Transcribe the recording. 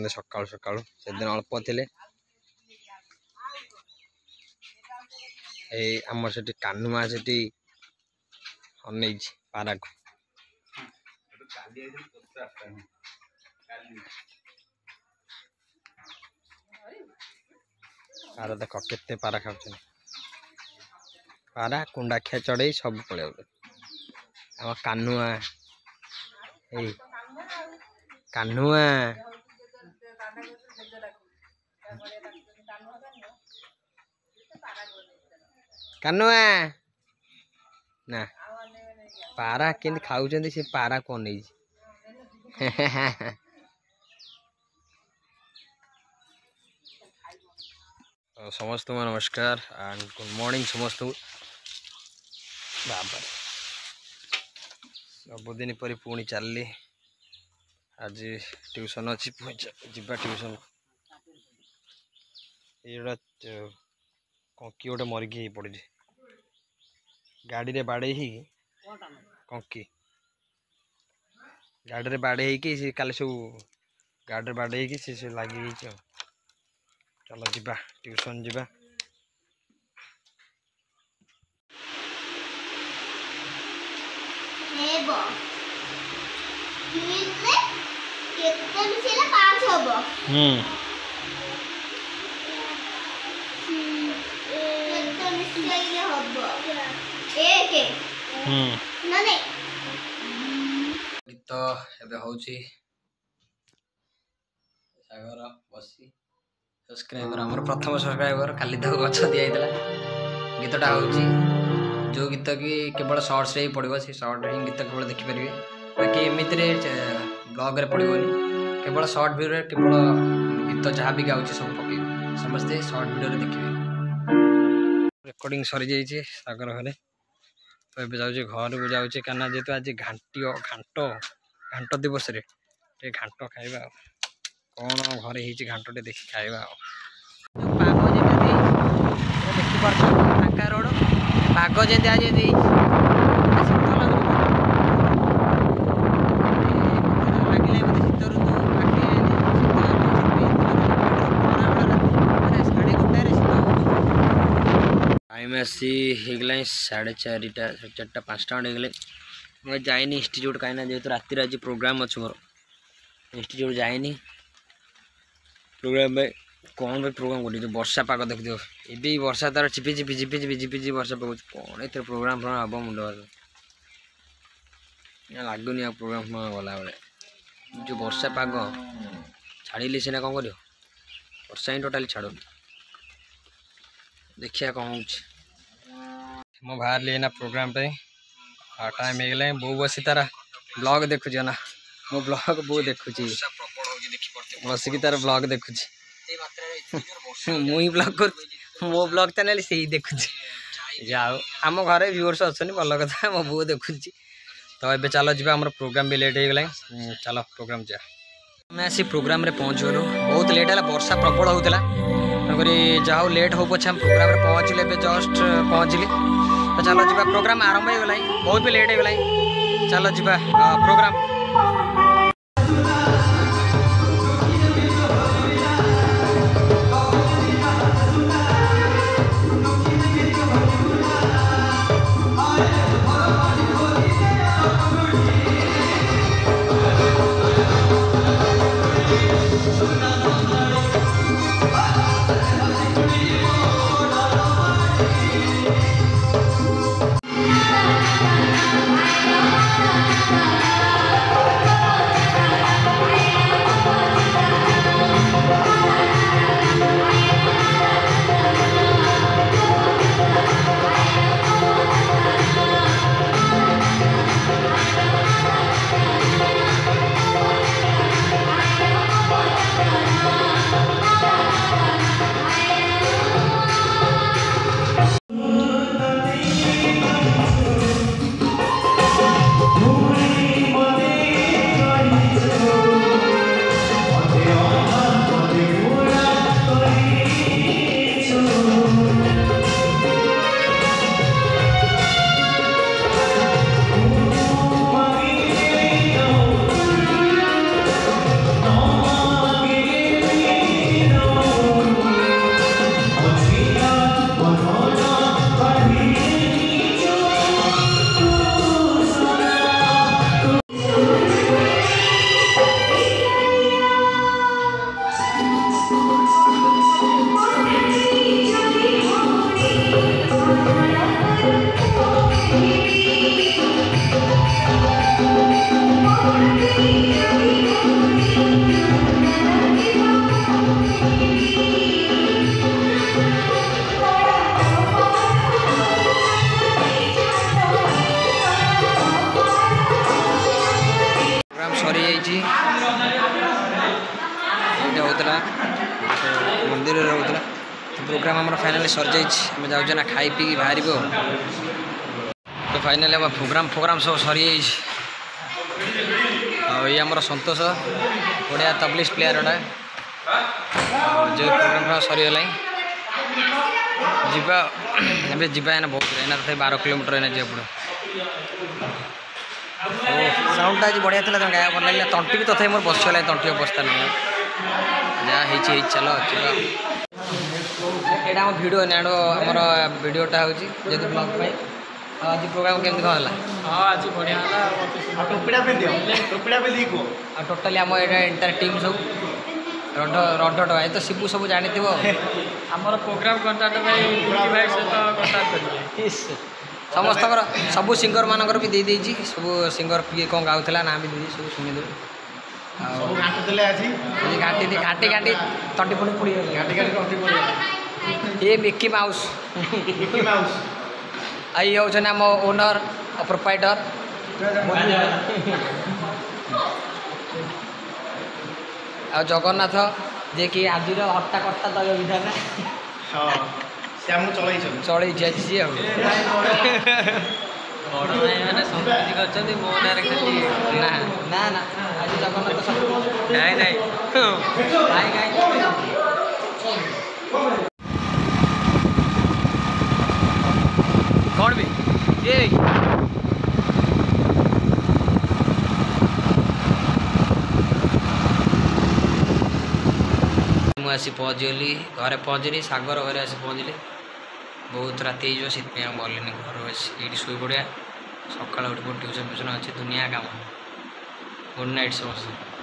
खाऊँ सकाल सकाल से दिन अल्प थे आम से कानुआ से अन पारा को पारा देख के पारा खाऊ पारा कुंडाखिया चढ़ई सब पड़े आम कानुआ कानुआ कानुआ ना पारा के खाऊ से पारा कौन नहीं समस्त नमस्कार एंड गुड मॉर्निंग समस्त बाबा सबुदिन पर पुणी चलली आज ट्यूशन अच्छी जीवा ट्यूशन ये कंकी गोटे मरिकी पड़ी गाड़ी रे बाड़े ही कंकी गाड़ी रे बाड़े ही काले सब गाड़ी रे बाड़े ही से लगी चलो जीवा ट्यूशन जीवा गीत एबे होची सागर बसी सब्सक्राइबर हमर प्रथम सब्सक्राइबर खाली तो गछ दिया गीतटा होची जो गीत कि केवल शॉर्ट्स रे ही पड़ो से शॉर्ट रे गीत केवल देखि परिबे बाकी एमिति रे ब्लॉग रे पड़ोनी केवल शॉर्ट वीडियो रे केवल गीत जहाँ भी गाउची सब पके समझते शॉर्ट वीडियो रे देखिबे रिकॉर्डिंग सरी जाई छे सागर घरे तो ए जाउछे घर को जाउछे काना जेतु आज घांट दिवस रे ते घांट खाइबा कौन घरे ही घांटे देखी खाइबा पाग जमी देखी फांका रोड पाग जमी आज शीत लगे शीत ऋतु टाइम आसी होगला 4:30 5टा होगले मैं जाइनी इंस्टीट्यूट कहीं जेहतु राति आज प्रोग्राम अच्छे मोर इंस्टीट्यूट जाइनी प्रोग्राम में कौन भाई प्रोग्राम कर वर्षा पाग देख दियो ये वर्षा तार चिपी चिपी चिपी चिपी चिपी चिपी वर्षा पकाऊ कौन ए प्रोग्राम हम मुंड लगुनि प्रोग्राम गला बेले जो वर्षा पाग छाड़िले सीना कौन कर वर्षा ही टोटाली छाड़ देखिए कौन हो बाहर लेना प्रोग्राम पे टाइम होगला बो बसी तार ब्लॉग देखुची ना मो ब्लॉग बो देखुची बसिकी तार ब्लॉग देखुची मुई ब्लॉग कर मो ब्लॉग चैनल से ही देखुची जाओ आम घर व्यूअर्स अच्छे भल कथा मो बो देखुची तो ये चलो जी आम प्रोग्राम भी लेट होगला चलो प्रोग्राम जा मैं आसी प्रोग्राम रे पहुँच गलु बहुत लेट है वर्षा प्रबल होता जाओ लेट हो पछे हम प्रोग्राम रे पहुँचले जस्ट पहुँचली तो चलो जी प्रोग्राम आरंभ हो गला बहुत भी लेट हो गला चलो जी प्रोग्राम फाइनाली सर जाइए आम जाऊँ ना खाई पी बाहर तो फाइनाली आम प्रोग्राम सब सरी ये आमर संतोष बढ़िया तबलिस्ट प्लेयर टा जो प्रोग्राम सरीगला जीवा एना बहुत एना तो 12 किलोमीटर एना जा पड़ो साउंडटा आज बढ़िया था गाया भल लगे तंटी भी तथा मोर बसगला तंटी अवस्था नहीं जहाँ चलो यहाँ भिडियो नाड़ आमर भिडियोटा हूँ जेहतु ब्लॉग आज प्रोग्राम केमती कौन है आज बढ़िया टोटाली आम एंटायर टीम सब रड भाई तो शिबू सब जानी आमर प्रोग्राम कंटाक्ट भाई सहित कंटाक्ट करेंगे समस्त सब सिंगर मानकर भी दे सब सिंगर किए कौन गाँला ना भी दे सब शुणीदे घाटी घाटी घाटी तंटी पुणी पुड़ी ये मिकी माउस आई होने आम ओनर प्रोप्राइटर आ जगन्नाथ जे कि आज हट्टा कट्टा दैव विधान चल सी मो ना ना ना आज जगन्नाथ सब कौन भी ये मुझे पहुँचीगली घरे पहुँचली सागर घरे आसी पहुँचली बहुत राति हो गल घर ये शुई पड़ा सका उठ ट्यूशन फ्यूशन अच्छे दुनिया काम गुड नाइट समस्त।